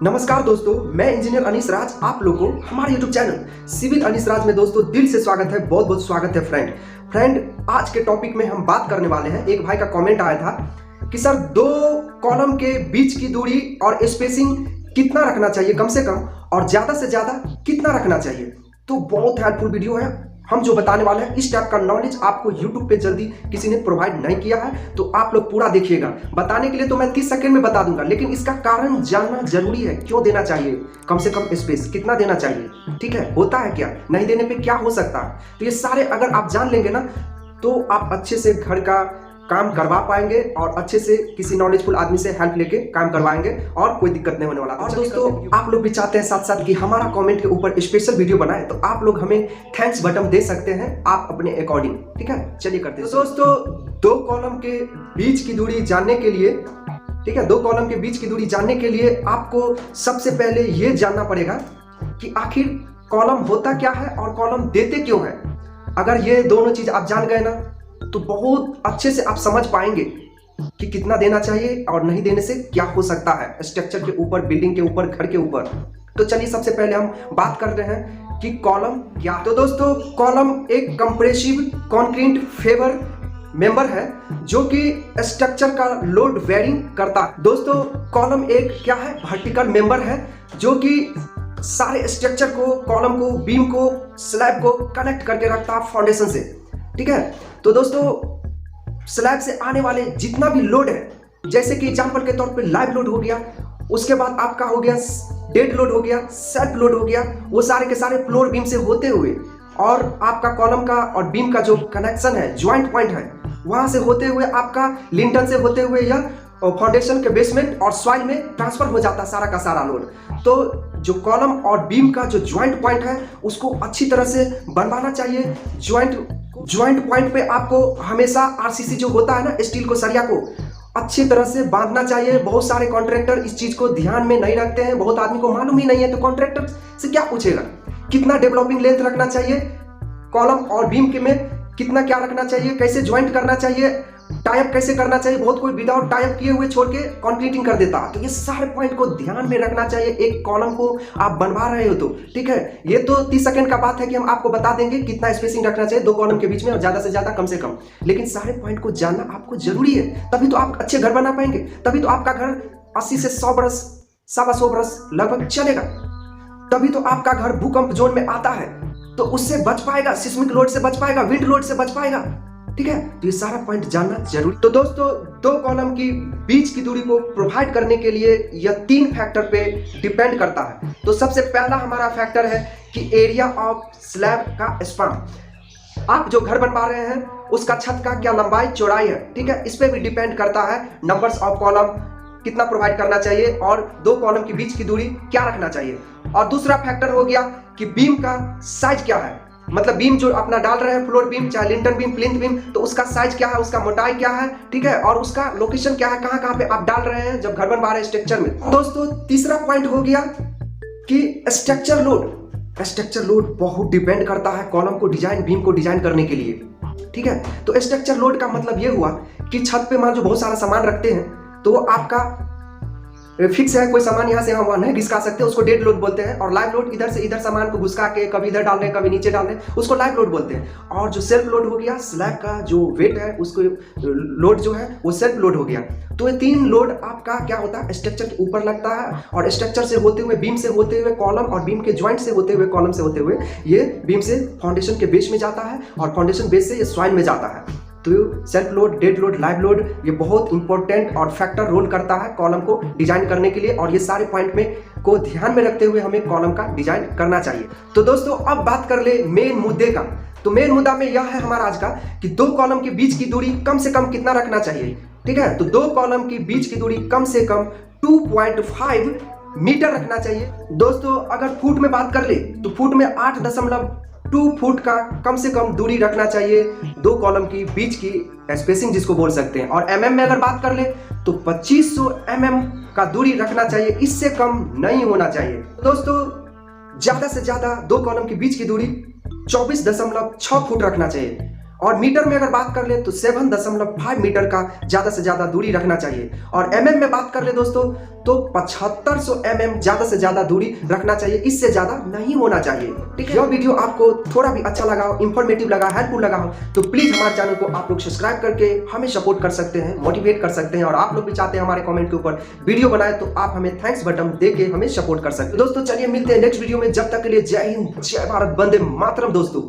नमस्कार दोस्तों, मैं इंजीनियर अनीस राज आप लोगों को हमारे YouTube चैनल सिविल अनीस राज में दोस्तों दिल से स्वागत है। बहुत बहुत स्वागत है फ्रेंड। आज के टॉपिक में हम बात करने वाले हैं। एक भाई का कमेंट आया था कि सर दो कॉलम के बीच की दूरी और स्पेसिंग कितना रखना चाहिए, कम से कम और ज्यादा से ज्यादा कितना रखना चाहिए। तो बहुत हेल्पफुल वीडियो है। हम जो बताने वाले हैं इस टाइप का नॉलेज आपको YouTube पे जल्दी किसी ने प्रोवाइड नहीं किया है, तो आप लोग पूरा देखिएगा। बताने के लिए तो मैं 30 सेकंड में बता दूंगा, लेकिन इसका कारण जानना जरूरी है। क्यों देना चाहिए, कम से कम स्पेस कितना देना चाहिए, ठीक है, होता है क्या, नहीं देने पे क्या हो सकता है। तो ये सारे अगर आप जान लेंगे ना, तो आप अच्छे से घर का काम करवा पाएंगे और अच्छे से किसी नॉलेजफुल आदमी से हेल्प लेके काम करवाएंगे और कोई दिक्कत नहीं होने वाला। और दोस्तों आप लोग भी चाहते हैं साथ साथ कि हमारा कमेंट के ऊपर स्पेशल वीडियो बनाए, तो आप लोग हमें थैंक्स बटन दे सकते हैं आप अपने अकॉर्डिंग, ठीक है। चलिए करते हैं। तो दोस्तों दो कॉलम के बीच की दूरी जानने के लिए, ठीक है, दो कॉलम के बीच की दूरी जानने के लिए आपको सबसे पहले ये जानना पड़ेगा कि आखिर कॉलम होता क्या है और कॉलम देते क्यों है। अगर ये दोनों चीज आप जान गए ना, तो बहुत अच्छे से आप समझ पाएंगे कि कितना देना चाहिए और नहीं देने से क्या हो सकता है स्ट्रक्चर के ऊपर, बिल्डिंग के ऊपर, घर के ऊपर। तो चलिए सबसे पहले हम बात कर रहे हैं कि कॉलम क्या। तो दोस्तों कॉलम एक कंप्रेसिव कंक्रीट फाइबर मेंबर है जो कि स्ट्रक्चर का लोड वेयरिंग करता है। दोस्तों कॉलम एक क्या है, वर्टिकल मेंबर है जो कि सारे स्ट्रक्चर को, कॉलम को, बीम को, स्लैब को कनेक्ट करके रखता है फाउंडेशन से, ठीक है। तो दोस्तों स्लैब से आने वाले जितना भी लोड है, जैसे कि एग्जांपल के तौर पे लाइव लोड हो गया, उसके बाद आपका हो गया डेड लोड हो गया, सेल्फ लोड हो गया, वो सारे के सारे फ्लोर बीम से होते हुए और आपका कॉलम का और बीम का जो कनेक्शन है, ज्वाइंट पॉइंट है, वहां से होते हुए आपका लिंटल से होते हुए या फाउंडेशन के बेसमेंट और सॉइल में ट्रांसफर हो जाता है सारा का सारा लोड। तो जो कॉलम और बीम का जो ज्वाइंट पॉइंट है उसको अच्छी तरह से बनवाना चाहिए। ज्वाइंट पॉइंट पे आपको हमेशा आरसीसी जो होता है ना, स्टील को, सरिया को अच्छी तरह से बांधना चाहिए। बहुत सारे कॉन्ट्रैक्टर इस चीज को ध्यान में नहीं रखते हैं, बहुत आदमी को मालूम ही नहीं है, तो कॉन्ट्रैक्टर से क्या पूछेगा कितना डेवलपिंग लेंथ रखना चाहिए, कॉलम और बीम के में कितना क्या रखना चाहिए, कैसे ज्वाइंट करना चाहिए, टाइप कैसे करना चाहिए। बहुत कोई विदाउट टाइप किए हुए छोड़ के कंक्रीटिंग कर देता है। तो ये सारे पॉइंट को ध्यान में रखना चाहिए एक कॉलम को आप बनवा रहे हो तो, ठीक है। ये तो 30 सेकंड का बात है कि हम आपको बता देंगे कितना स्पेसिंग रखना चाहिए दो कॉलम के बीच में और ज्यादा से ज्यादा कम से कम, लेकिन सारे पॉइंट को जानना आपको जरूरी है। तभी तो आप अच्छे घर बना पाएंगे, तभी तो आपका घर 80 से 100 बरस, 125 बरस लगभग चलेगा। तभी तो आपका घर भूकंप जोन में आता है तो उससे बच पाएगा, सिस्मिक लोड से बच पाएगा, विंड लोड से बच पाएगा, ठीक है। तो ये सारा पॉइंट जानना जरूरी। तो दोस्तों दो कॉलम की बीच की दूरी को प्रोवाइड करने के लिए यह 3 फैक्टर पे डिपेंड करता है। तो सबसे पहला हमारा फैक्टर है कि एरिया ऑफ स्लैब का स्पान। आप जो घर बनवा रहे हैं उसका छत का क्या लंबाई चौड़ाई है, ठीक है, इस पे भी डिपेंड करता है नंबर्स ऑफ कॉलम कितना प्रोवाइड करना चाहिए और दो कॉलम की बीच की दूरी क्या रखना चाहिए। और दूसरा फैक्टर हो गया कि बीम का साइज क्या है, मतलब बीम जो अपना डाल रहे हैं, फ्लोर बीम चाहे लिंटल बीम, प्लिंथ बीम, तो उसका साइज क्या है, उसका मोटाई क्या है, ठीक है, और उसका लोकेशन क्या है, कहां कहां पे आप डाल रहे हैं जब घर बनवा रहे हैं स्ट्रक्चर में। दोस्तों तीसरा पॉइंट हो गया कि स्ट्रक्चर लोड। स्ट्रक्चर लोड बहुत डिपेंड करता है कॉलम को डिजाइन, बीम को डिजाइन करने के लिए, ठीक है। तो स्ट्रक्चर लोड का मतलब यह हुआ कि छत पे मान लो बहुत सारा सामान रखते हैं तो आपका फिक्स है, कोई सामान यहाँ से हम वहाँ नहीं घिसका सकते, उसको डेड लोड बोलते हैं। और लाइव लोड इधर से इधर सामान को घुसका के कभी इधर डाल रहे कभी नीचे डाल रहे, उसको लाइव लोड बोलते हैं। और जो सेल्फ लोड हो गया, स्लैब का जो वेट है उसको लोड जो है वो सेल्फ लोड हो गया। तो ये 3 लोड आपका क्या होता है, स्ट्रक्चर के ऊपर लगता है और स्ट्रक्चर से होते हुए, बीम से होते हुए, कॉलम और बीम के ज्वाइंट से होते हुए, कॉलम से होते हुए ये बीम से फाउंडेशन के बेस में जाता है और फाउंडेशन बेस से ये सॉइल में जाता है। तो self load, dead load, live load ये बहुत इंपॉर्टेंट और फैक्टर रोल करता है कॉलम को डिजाइन करने के लिए, और ये सारे पॉइंट में को ध्यान में रखते हुए हमें कॉलम का डिजाइन करना चाहिए। तो दोस्तों अब बात कर ले मेन मुद्दे का। तो मेन मुद्दा में यह है हमारा आज का कि दो कॉलम के बीच की दूरी कम से कम कितना रखना चाहिए, ठीक है। तो दो कॉलम की बीच की दूरी कम से कम 2.5 मीटर रखना चाहिए। दोस्तों अगर फुट में बात कर ले तो फुट में 8.2 फुट का कम से कम दूरी रखना चाहिए दो कॉलम की बीच की स्पेसिंग जिसको बोल सकते हैं। और एमएम में अगर बात कर ले तो 2500 mm का दूरी रखना चाहिए, इससे कम नहीं होना चाहिए। दोस्तों ज्यादा से ज्यादा दो कॉलम के बीच की दूरी 24.6 फुट रखना चाहिए और मीटर में अगर बात कर ले तो 7.5 मीटर का ज्यादा से ज्यादा दूरी रखना चाहिए। और एमएम में बात कर ले दोस्तों तो 7500 mm ज्यादा से ज्यादा दूरी रखना चाहिए, इससे ज्यादा नहीं होना चाहिए। ठीक है, यह वीडियो आपको थोड़ा भी अच्छा लगा हो, इंफॉर्मेटिव लगा, हेल्पफुल लगा हो तो प्लीज हमारे चैनल को आप लोग सब्सक्राइब करके हमें सपोर्ट कर सकते हैं, मोटिवेट कर सकते हैं। और आप लोग भी चाहते हैं हमारे कमेंट के ऊपर वीडियो बनाए तो आप हमें थैंक्स बटन देके हमें सपोर्ट कर सकते हैं। दोस्तों चलिए मिलते हैं नेक्स्ट वीडियो में, जब तक के लिए जय हिंद, जय भारत, वंदे मातरम दोस्तों।